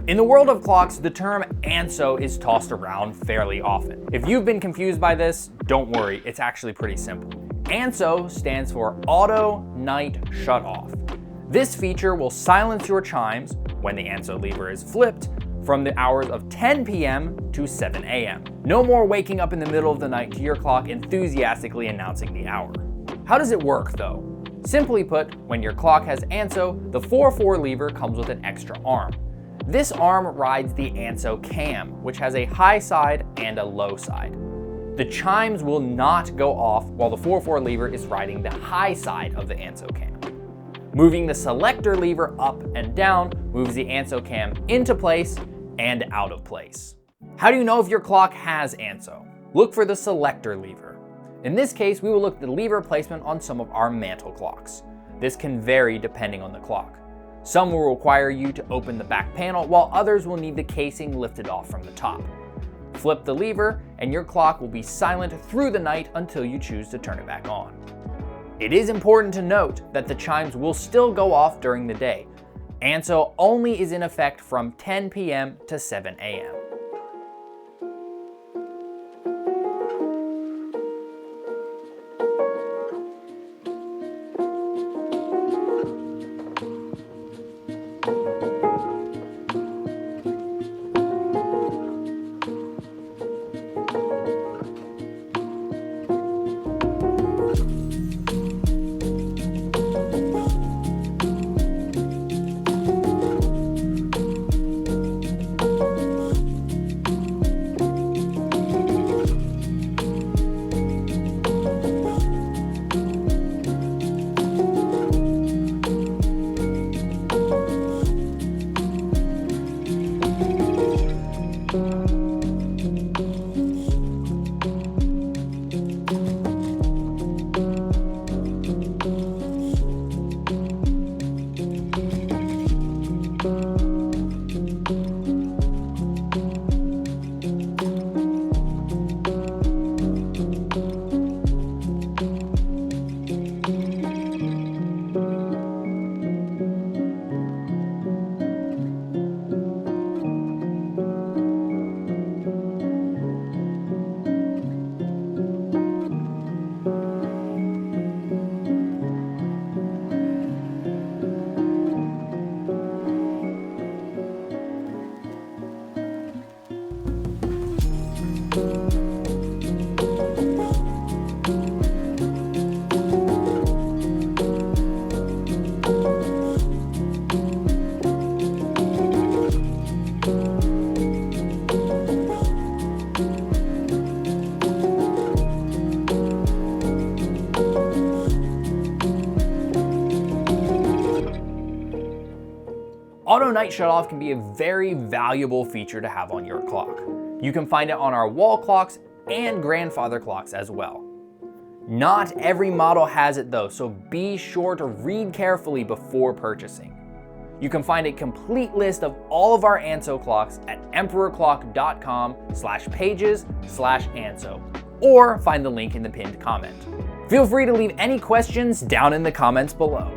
In the world of clocks, the term ANSO is tossed around fairly often. If you've been confused by this, don't worry, it's actually pretty simple. ANSO stands for Auto Night Shut Off. This feature will silence your chimes, when the ANSO lever is flipped, from the hours of 10 p.m. to 7 a.m. No more waking up in the middle of the night to your clock enthusiastically announcing the hour. How does it work though? Simply put, when your clock has ANSO, the 4-4 lever comes with an extra arm. This arm rides the ANSO cam, which has a high side and a low side. The chimes will not go off while the 4-4 lever is riding the high side of the ANSO cam. Moving the selector lever up and down moves the ANSO cam into place and out of place. How do you know if your clock has ANSO? Look for the selector lever. In this case, we will look at the lever placement on some of our mantel clocks. This can vary depending on the clock. Some will require you to open the back panel, while others will need the casing lifted off from the top. Flip the lever, and your clock will be silent through the night until you choose to turn it back on. It is important to note that the chimes will still go off during the day. ANSO only is in effect from 10 p.m. to 7 a.m. Auto Night Shut Off can be a very valuable feature to have on your clock. You can find it on our wall clocks and grandfather clocks as well. Not every model has it though, so be sure to read carefully before purchasing. You can find a complete list of all of our ANSO clocks at emperorclock.com/pages/ANSO, or find the link in the pinned comment. Feel free to leave any questions down in the comments below.